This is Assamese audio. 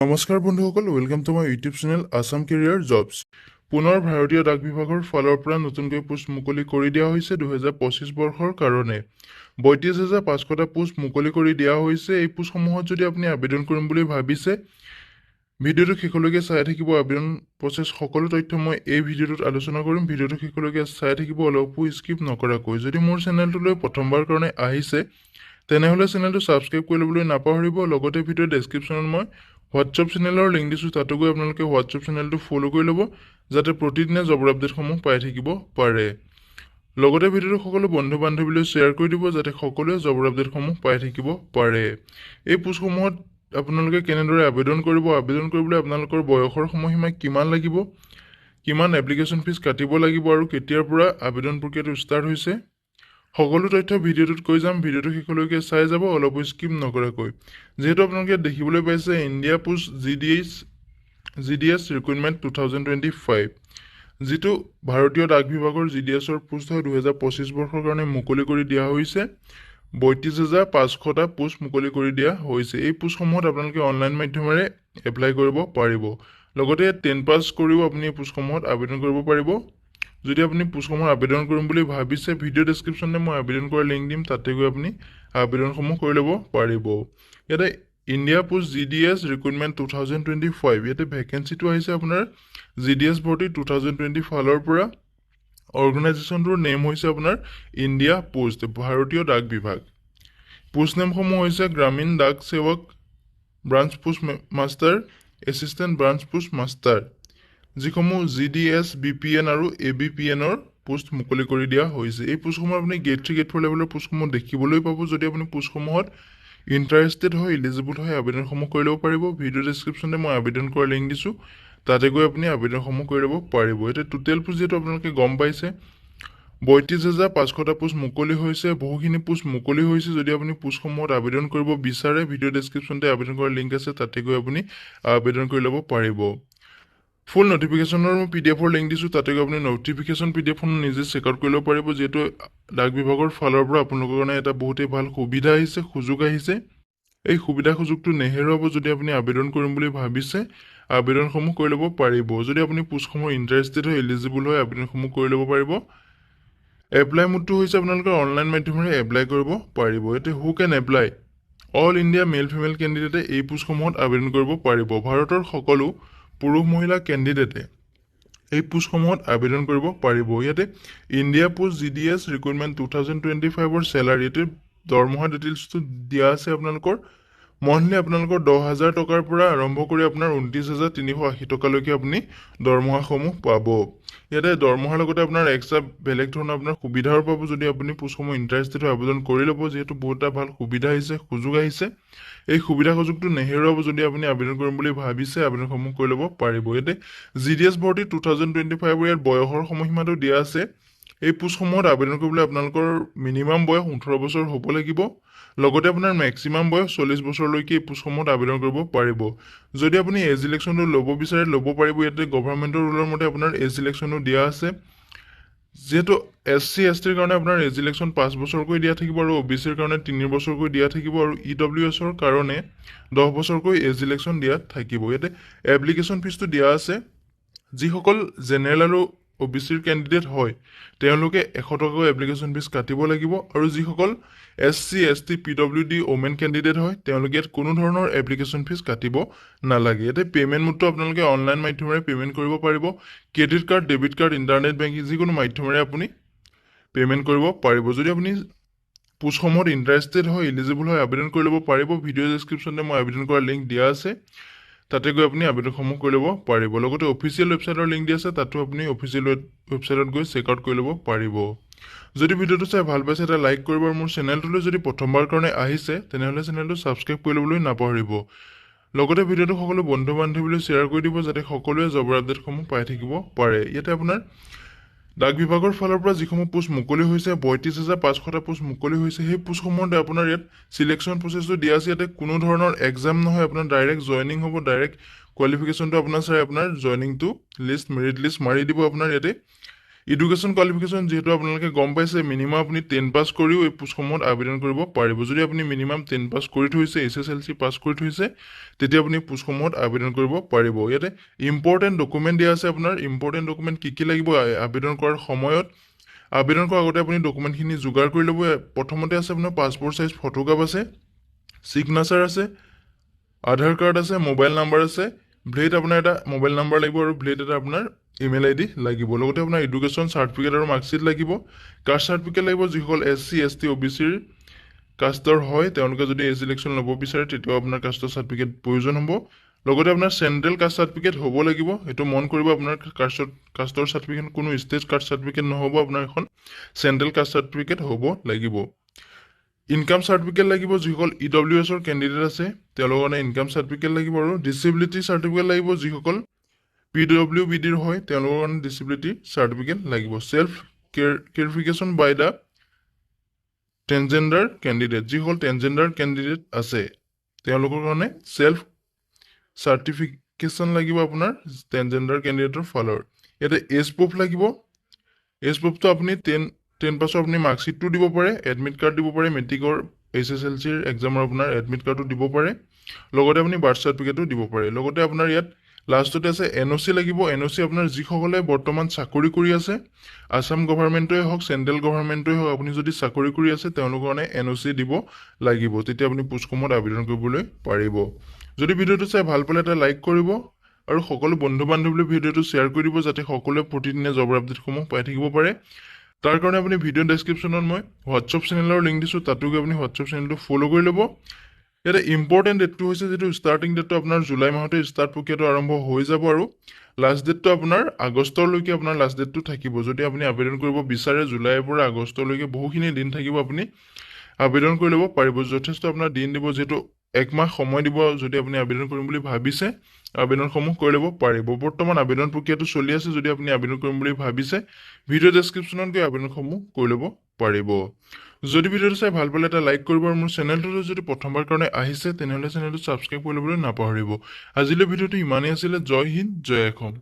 নমস্কাৰ বন্ধুসকল, welcome to my YouTube channel Assam career jobs. পুনৰ ভাৰতীয় ডাক বিভাগৰ ফালৰ পৰা নতুনকৈ পোষ্ট মুকলি কৰি দিয়া হৈছে 2025 বৰ্ষৰ কাৰণে 32,500টা পোষ্ট মুকলি কৰি দিয়া হৈছে। এই পোষ্টসমূহত যদি আপুনি আবেদন কৰিম বুলি ভাবিছে, ভিডিঅ'টো শেষলৈকে চাই থাকিব। আবেদন প্ৰচেছ সকলো তথ্য মই এই ভিডিঅ'টোত আলোচনা কৰিম। ভিডিঅ'টো শেষলৈকে চাই থাকিব, অলপো স্কিপ নকৰাকৈ। যদি মোৰ চেনেলটোলৈ প্ৰথমবাৰ কাৰণে আহিছে, তেনেহ'লে চেনেলটো ছাবস্ক্ৰাইব কৰি ল'বলৈ নাপাহৰিব। লগতে ভিডিঅ'ৰ ডেছক্ৰিপশ্যনত মই হোৱাটছআপ চেনেলৰ লিংক দিছোঁ, তাতো গৈ আপোনালোকে হোৱাটছআপ চেনেলটো ফ'ল' কৰি ল'ব, যাতে প্ৰতিদিনে জবৰ আপডেটসমূহ পাই থাকিব পাৰে। লগতে ভিডিঅ'টো সকলো বন্ধু বান্ধৱীলৈ শ্বেয়াৰ কৰি দিব, যাতে সকলোৱে জবৰ আপডেটসমূহ পাই থাকিব পাৰে। এই পোষ্টসমূহত আপোনালোকে কেনেদৰে আবেদন কৰিব, আবেদন কৰিবলৈ আপোনালোকৰ বয়সৰ সময়সীমা কিমান লাগিব, কিমান এপ্লিকেশ্যন ফিজ কাটিব লাগিব আৰু কেতিয়াৰ পৰা আবেদন প্ৰক্ৰিয়াটো ষ্টাৰ্ট হৈছে, সকলো তথ্য ভিডিঅ'টোত কৈ যাম। ভিডিঅ'টো শেষলৈকে চাই যাব, অলপ স্কিপ নকৰাকৈ। যিহেতু আপোনালোকে দেখিবলৈ পাইছে ইণ্ডিয়া পোষ্ট GDS ৰিক্ৰুইটমেণ্ট 2025, যিটো ভাৰতীয় ডাক বিভাগৰ GDSৰ পোষ্ট হয় 2025 বৰ্ষৰ কাৰণে মুকলি কৰি দিয়া হৈছে। 32,500টা পোষ্ট মুকলি কৰি দিয়া হৈছে। এই পোষ্টসমূহত আপোনালোকে অনলাইন মাধ্যমেৰে এপ্লাই কৰিব পাৰিব। লগতে 10 পাছ কৰিও আপুনি এই পোষ্টসমূহত আবেদন কৰিব পাৰিব। যদি আপুনি পোষ্টসমূহত আবেদন কৰিম বুলি ভাবিছে, ভিডিঅ' ডেছক্ৰিপশ্যনে মই আবেদন কৰাৰ লিংক দিম, তাতে গৈ আপুনি আবেদনসমূহ কৰি ল'ব পাৰিব। ইয়াতে ইণ্ডিয়া পোষ্ট GDS ৰিক্ৰুইটমেণ্ট 2025, ইয়াতে ভেকেঞ্চিটো আহিছে আপোনাৰ GDS ভৰ্তি 2020 ফালৰ পৰা। অৰ্গেনাইজেশ্যনটোৰ নেম হৈছে আপোনাৰ ইণ্ডিয়া পোষ্ট, ভাৰতীয় ডাক বিভাগ। পোষ্ট নেমসমূহ হৈছে গ্ৰামীণ ডাক সেৱক, branch post master, assistant branch post master, যিসমূহ GDS, BPN আৰু ABPNৰ পোষ্ট মুকলি কৰি দিয়া হৈছে। এই পোষ্টসমূহ আপুনি গ্ৰেড 3, গ্ৰেড 4 লেভেলৰ পোষ্টসমূহ দেখিবলৈ পাব। যদি আপুনি পোষ্টসমূহত ইণ্টাৰেষ্টেড হয়, এলিজিবল হয়, আবেদনসমূহ কৰি ল'ব পাৰিব। ভিডিঅ' ডেছক্ৰিপশ্যনে মই আবেদন কৰাৰ লিংক দিছোঁ, তাতে গৈ আপুনি আবেদনসমূহ কৰি ল'ব পাৰিব। এতিয়া টোটেল পোষ্ট যিহেতু আপোনালোকে গম পাইছে, 32,500টা পোষ্ট মুকলি হৈছে, বহুখিনি পোষ্ট মুকলি হৈছে। যদি আপুনি পোষ্টসমূহত আবেদন কৰিব বিচাৰে, ভিডিঅ' ডেছক্ৰিপশ্যনতে আবেদন কৰাৰ লিংক আছে, তাতে গৈ আপুনি আবেদন কৰি ল'ব পাৰিব। ফুল নটিফিকেশ্যনৰ মই PDF লিংক দিছোঁ, তাতে গৈ আপুনি নটিফিকেশ্যন PDF নিজে চেক আউট কৰি ল'ব পাৰিব। যিহেতু ডাক বিভাগৰ ফালৰ পৰা আপোনালোকৰ কাৰণে এটা বহুতেই ভাল সুবিধা আহিছে, সুযোগ আহিছে। এই সুবিধা সুযোগটো নেহেৰুৱাব। যদি আপুনি আবেদন কৰিম বুলি ভাবিছে, আবেদনসমূহ কৰি ল'ব পাৰিব। যদি আপুনি পোষ্টসমূহ ইণ্টাৰেষ্টেড হয়, এলিজিবল হয়, আবেদনসমূহ কৰি ল'ব পাৰিব। এপ্লাই মোডটো হৈছে আপোনালোকে অনলাইন মাধ্যমেৰে এপ্লাই কৰিব পাৰিব। এতিয়া who can apply? All India male female কেণ্ডিডেটে এই পোষ্টসমূহত আবেদন কৰিব পাৰিব। ভাৰতৰ সকলো পুৰুষ মহিলা কেণ্ডিডেটে এই পোষ্টসমূহত আবেদন কৰিব পাৰিব। ইয়াতে ইণ্ডিয়া পোষ্ট GDS ৰিক্ৰুইটমেণ্ট 2025ৰ চেলাৰী, দৰমহা ডিটেইলছটো দিয়া আছে আপোনালোকৰ। মন্থলি আপোনালোকৰ 10,000 টকাৰ পৰা আৰম্ভ কৰি আপোনাৰ 29,380 টকালৈকে আপুনি দৰমহাসমূহ পাব। ইয়াতে দৰমহাৰ লগতে আপোনাৰ এক্সট্ৰা বেলেগ ধৰণৰ আপোনাৰ সুবিধাও পাব। যদি আপুনি পোষ্টসমূহ ইণ্টাৰেষ্টেড হয়, আবেদন কৰি ল'ব। যিহেতু বহুত এটা ভাল সুবিধা আহিছে, সুযোগ আহিছে, এই সুবিধা সুযোগটো নেহেৰুৱাব। যদি আপুনি আবেদন কৰিম বুলি ভাবিছে, আবেদনসমূহ কৰি ল'ব পাৰিব। ইয়াতে GDS ভৰ্তি 2025, ইয়াত বয়সৰ সময়সীমাটো দিয়া আছে। এই পোষ্টসমূহত আবেদন কৰিবলৈ আপোনালোকৰ মিনিমাম বয়স 18 বছৰ হ'ব লাগিব। লগতে আপোনাৰ মেক্সিমাম বয়স 40 বছৰলৈকে এই পোষ্টসমূহত আবেদন কৰিব পাৰিব। যদি আপুনি এজ ইলেকশ্যনটো ল'ব বিচাৰে, ল'ব পাৰিব। ইয়াতে গভৰ্ণমেণ্টৰ ৰুলৰ মতে আপোনাৰ এজ ইলেকশ্যনো দিয়া আছে। যিহেতু SC STৰ কাৰণে আপোনাৰ এজ ইলেকশ্যন 5 বছৰকৈ দিয়া থাকিব আৰু OBCৰ কাৰণে 3 বছৰকৈ দিয়া থাকিব আৰু EWSৰ কাৰণে 10 বছৰকৈ এজ ইলেকশ্যন দিয়া থাকিব। ইয়াতে এপ্লিকেশ্যন ফিজটো দিয়া আছে। যিসকল জেনেৰেল আৰু OBCৰ কেণ্ডিডেট হয়, তেওঁলোকে 100 টকাকৈ এপ্লিকেশ্যন ফিজ কাটিব লাগিব। আৰু যিসকল SC ST PWD women candidate হয়, তেওঁলোকে ইয়াত কোনো ধৰণৰ এপ্লিকেশ্যন ফিজ কাটিব নালাগে। ইয়াতে পে'মেণ্ট মোডটো আপোনালোকে অনলাইন মাধ্যমেৰে পে'মেণ্ট কৰিব পাৰিব। Credit card, debit card, internet banking, যিকোনো মাধ্যমেৰে আপুনি পে'মেণ্ট কৰিব পাৰিব। যদি আপুনি পোষ্টসমূহত ইণ্টাৰেষ্টেড হয়, এলিজিবল হয়, আবেদন কৰি ল'ব পাৰিব। ভিডিঅ' ডেছক্ৰিপশ্যনতে মই আবেদন কৰাৰ লিংক দিয়া আছে, তাতে গৈ আপুনি আবেদনসমূহ কৰি ল'ব পাৰিব। লগতে অফিচিয়েল ৱেবছাইটৰ লিংক দিয়া আছে, তাতো আপুনি অফিচিয়েল ৱেবছাইটত গৈ চেক আউট কৰি ল'ব পাৰিব। যদি ভিডিঅ'টো চাই ভাল পাইছে, এটা লাইক কৰিব। আৰু মোৰ চেনেলটোলৈ যদি প্ৰথমবাৰ কাৰণে আহিছে, তেনেহ'লে চেনেলটো ছাবস্ক্ৰাইব কৰি ল'বলৈ নাপাহৰিব। লগতে ভিডিঅ'টো সকলো বন্ধু বান্ধৱীলৈ শ্বেয়াৰ কৰি দিব, যাতে সকলোৱে জবৰ আপডেটসমূহ পাই থাকিব পাৰে। ইয়াতে আপোনাৰ ডাক বিভাগৰ ফালৰ পৰা যিসমূহ পোষ্ট মুকলি হৈছে, 32,500টা পোষ্ট মুকলি হৈছে। সেই পোষ্টসমূহত আপোনাৰ ইয়াত চিলেকশ্যন প্ৰচেছটো দিয়া আছে। ইয়াতে কোনো ধৰণৰ এক্সাম নহয়, আপোনাৰ ডাইৰেক্ট জইনিং হ'ব। ডাইৰেক্ট কোৱালিফিকেশ্যনটো আপোনাৰ চাই আপোনাৰ জইনিংটো লিষ্ট, মেৰিট লিষ্ট মাৰি দিব আপোনাৰ ইয়াতে। এডুকেশ্যন কোৱালিফিকেশ্যন যিহেতু আপোনালোকে গম পাইছে মিনিমাম আপুনি 10 পাছ কৰিও এই পোষ্টসমূহত আবেদন কৰিব পাৰিব যদি আপুনি মিনিমাম 10 পাছ কৰি থৈছে SSLC পাছ কৰি থৈছে তেতিয়া আপুনি পোষ্টসমূহত আবেদন কৰিব পাৰিব ইয়াতে ইম্পৰ্টেণ্ট ডকুমেণ্ট দিয়া আছে আপোনাৰ ইম্পৰ্টেণ্ট ডকুমেণ্ট কি লাগিব আবেদন কৰাৰ সময়ত আবেদন কৰাৰ আগতে আপুনি ডকুমেণ্টখিনি যোগাৰ কৰি ল'ব প্ৰথমতে আছে আপোনাৰ পাছপোৰ্ট সাইজ ফটোগ্ৰাফ আছে সিগনেচাৰ আছে আধাৰ কাৰ্ড আছে মোবাইল নাম্বাৰ আছে ব্লেড আপোনাৰ এটা মোবাইল নাম্বাৰ লাগিব আৰু ব্লেড এটা আপোনাৰ ইমেইল আইডি লাগিব লগতে আপোনাৰ এডুকেশ্যন চাৰ্টিফিকেট আৰু মাৰ্কশ্বিট লাগিব কাষ্ট চাৰ্টিফিকেট লাগিব যিসকল SC ST OBCৰ কাষ্টৰ হয় তেওঁলোকে যদি এই ইলেকশ্যন ল'ব বিচাৰে তেতিয়াও আপোনাৰ কাষ্টৰ চাৰ্টিফিকেট প্ৰয়োজন হ'ব লগতে আপোনাৰ চেন্ট্ৰেল কাষ্ট চাৰ্টিফিকেট হ'ব লাগিব এইটো মন কৰিব আপোনাৰ কাষ্টৰ চাৰ্টিফিকেট কোনো ষ্টেট কাষ্ট চাৰ্টিফিকেট নহ'ব আপোনাৰ এখন চেন্ট্ৰেল কাষ্ট চাৰ্টিফিকেট হ'ব লাগিব ইনকাম চাৰ্টিফিকেট লাগিব যিসকল EWSৰ কেণ্ডিডেট আছে তেওঁলোকৰ কাৰণে ইনকাম চাৰ্টিফিকেট লাগিব আৰু ডিছেবিলিটি চাৰ্টিফিকেট লাগিব যিসকল PWBDৰ হয় তেওঁলোকৰ কাৰণে ডিছেবিলিটি চাৰ্টিফিকেট লাগিব সেল্ফ কেয়াৰিফিকেশ্যন বাই দা ট্ৰেন্সজেন্ডাৰ কেণ্ডিডেট যিসকল ট্ৰেন্সজেন্ডাৰ কেণ্ডিডেট আছে তেওঁলোকৰ কাৰণে সেল্ফ চাৰ্টিফিকেশ্যন লাগিব আপোনাৰ ট্ৰেন্সজেন্ডাৰ কেণ্ডিডেটৰ ফালৰ ইয়াতে এজ প্ৰুফ লাগিব এজ প্ৰুফটো আপুনি 10 পাছৰ আপুনি মাৰ্কশ্বিটটো দিব পাৰে এডমিট কাৰ্ড দিব পাৰে মেট্ৰিকৰ SSLCৰ এক্সামৰ আপোনাৰ এডমিট কাৰ্ডটো দিব পাৰে লগতে আপুনি বাৰ্থ চাৰ্টিফিকেটটো দিব পাৰে লগতে আপোনাৰ ইয়াত লাষ্টতে আছে NOC লাগিব NOC আপোনাৰ যিসকলে বৰ্তমান চাকৰি কৰি আছে আসাম গভৰ্ণমেণ্টই হওক চেন্ট্ৰেল গভৰ্ণমেণ্টই হওক আপুনি যদি চাকৰি কৰি আছে তেওঁলোকৰ কাৰণে NOC দিব লাগিব তেতিয়া আপুনি পোষ্টসমূহত আবেদন কৰিবলৈ পাৰিব যদি ভিডিঅ'টো চাই ভাল পালে এটা লাইক কৰিব আৰু সকলো বন্ধু বান্ধৱীলৈ ভিডিঅ'টো শ্বেয়াৰ কৰি দিব যাতে সকলোৱে প্ৰতিদিনে জবৰ আপডেটসমূহ পাই থাকিব পাৰে তাৰ কাৰণে আপুনি ভিডিঅ' ডেছক্ৰিপশ্যনত মই হোৱাটছআপ চেনেলৰ লিংক দিছোঁ তাতো গৈ আপুনি হোৱাটছআপ চেনেলটো ফ'ল' কৰি ল'ব ইয়াতে ইম্পৰ্টেণ্ট ডেটটো হৈছে যিটো ষ্টাৰ্টিং ডেটটো আপোনাৰ জুলাই মাহতে ষ্টাৰ্ট প্ৰক্ৰিয়াটো আৰম্ভ হৈ যাব আৰু লাষ্ট ডেটটো আপোনাৰ আগষ্টলৈকে আপোনাৰ লাষ্ট ডেটটো থাকিব যদি আপুনি আবেদন কৰিব বিচাৰে জুলাইৰ পৰা আগষ্টলৈকে বহুখিনি দিন থাকিব আপুনি আবেদন কৰি ল'ব পাৰিব যথেষ্ট আপোনাৰ দিন দিব যিহেতু একমাহ সময় দিব যদি আপুনি আবেদন কৰিম বুলি ভাবিছে আবেদনসমূহ কৰি ল'ব পাৰিব বৰ্তমান আবেদন প্ৰক্ৰিয়াটো চলি আছে যদি আপুনি আবেদন কৰিম বুলি ভাবিছে ভিডিঅ' ডেছক্ৰিপশ্যনত গৈ আবেদনসমূহ কৰি ল'ব পাৰিব যদি ভিডিঅ'টো চাই ভাল পালে এটা লাইক কৰিব আৰু মোৰ চেনেলটোলৈ যদি প্ৰথমবাৰ কাৰণে আহিছে তেনেহ'লে চেনেলটো ছাবস্ক্ৰাইব কৰি ল'বলৈ নাপাহৰিব আজিলৈ ভিডিঅ'টো ইমানেই আছিলে জয় হিন্দ জয় অসম